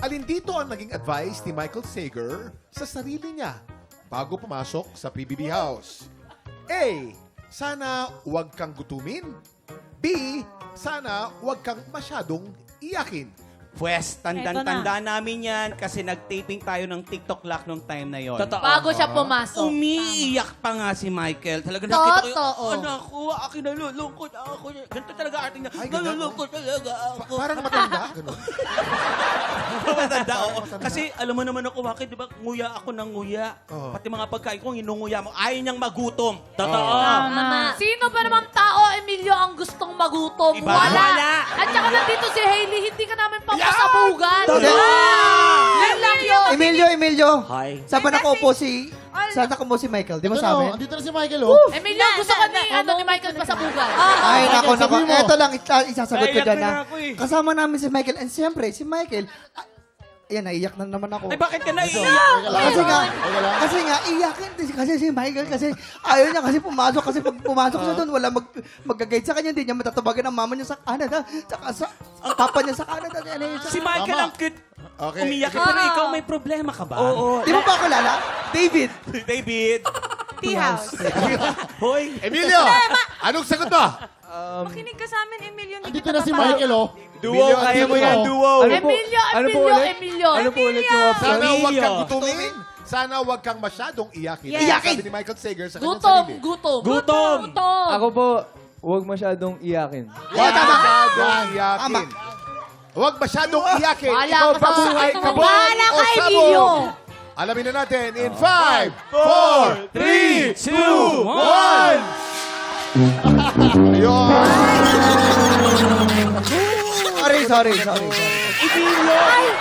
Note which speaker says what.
Speaker 1: Alin dito ang naging advice ni Michael Sager sa sarili niya bago pumasok sa PBB House? A. Sana huwag kang gutumin. B. Sana huwag kang masyadong iyakin.
Speaker 2: Pwes, tandang-tanda namin yan kasi nag-taping tayo ng TikTok lock nung time na yon.
Speaker 3: Totoo.
Speaker 4: Bago siya pumasok.
Speaker 2: Umiiyak pa nga si Michael. Talaga nakita ko
Speaker 4: Totoo.
Speaker 2: anak ko, akin nalulungkot ako. Ganito talaga arte niya.
Speaker 1: Ay, ganun.
Speaker 2: Nalulungkot talaga ako.
Speaker 1: Parang matanda. Ganun.
Speaker 2: Matanda, oo. Kasi alam mo naman ako, bakit, di ba, nguya ako ng nguya.
Speaker 1: Oo.
Speaker 2: Pati mga pagkain ko, inunguya mo. Ayaw niyang magutom.
Speaker 3: Totoo.
Speaker 4: Tama. Sino ba namang tao, Emilio, ang gustong magutom?
Speaker 2: Iba. Wala.
Speaker 4: At saka nandito si Hailey, hindi ka namin papasabugan. Yan lang yun.
Speaker 5: Emilio.
Speaker 2: Hi.
Speaker 5: Saan ba nakaupo si... Saan nakaupo si Michael? Di ba
Speaker 6: Ito
Speaker 5: sa
Speaker 6: na,
Speaker 5: amin?
Speaker 6: andito na si Michael, oh.
Speaker 4: Emilio, gusto ka ni Michael pasabugan.
Speaker 5: Ay, nako.
Speaker 6: sabihin mo.
Speaker 5: Ito lang, isasagot ko
Speaker 2: Naiyak
Speaker 5: dyan
Speaker 2: na
Speaker 5: na.
Speaker 2: ako eh.
Speaker 5: Kasama namin si Michael. And siyempre, si Michael... Ayan, naiyak na naman ako.
Speaker 2: Ay, bakit ka naiiyak?
Speaker 5: Kasi nga, iyakin din kasi si Michael kasi ayaw niya kasi pumasok kasi pag pumasok siya doon, wala mag-guide sa kanya, hindi niya matatabagan ang mama niya sa Canada, tsaka sa papa niya sa Canada.
Speaker 2: Si Michael ang cute.
Speaker 1: Okay.
Speaker 2: Umiyak ka, pero ikaw may problema ka ba?
Speaker 5: Di mo ba kilala? David.
Speaker 2: David.
Speaker 7: Tea house.
Speaker 2: Hoy.
Speaker 1: Emilio, anong sagot mo?
Speaker 7: Makinig ka sa amin, Emilio. Hindi
Speaker 6: Andito
Speaker 7: kita
Speaker 6: na si
Speaker 7: papayag.
Speaker 6: Michael, oh.
Speaker 1: Duo, kaya mo yan,
Speaker 2: duo.
Speaker 4: Emilio.
Speaker 8: Ano po ulit yung option?
Speaker 1: Sana huwag
Speaker 2: Emilio.
Speaker 1: kang gutumin. Sana huwag kang masyadong iyakin.
Speaker 7: Yes.
Speaker 5: Iyakin.
Speaker 1: Sabi ni Michael Sager sa kanyang sarili.
Speaker 4: Gutom.
Speaker 8: Ako po, huwag masyadong iyakin.
Speaker 1: Huwag masyadong iyakin. Huwag masyadong iyakin.
Speaker 4: Bahala
Speaker 1: Ikaw
Speaker 4: ka
Speaker 1: ba
Speaker 4: sa-
Speaker 1: ay kabog
Speaker 4: Bahala
Speaker 1: o
Speaker 4: ka,
Speaker 1: sabog?
Speaker 4: Emilio.
Speaker 1: Alamin na natin in 5, 4, 3, 2, 1. Ayun.
Speaker 5: Sorry.
Speaker 2: Emilio.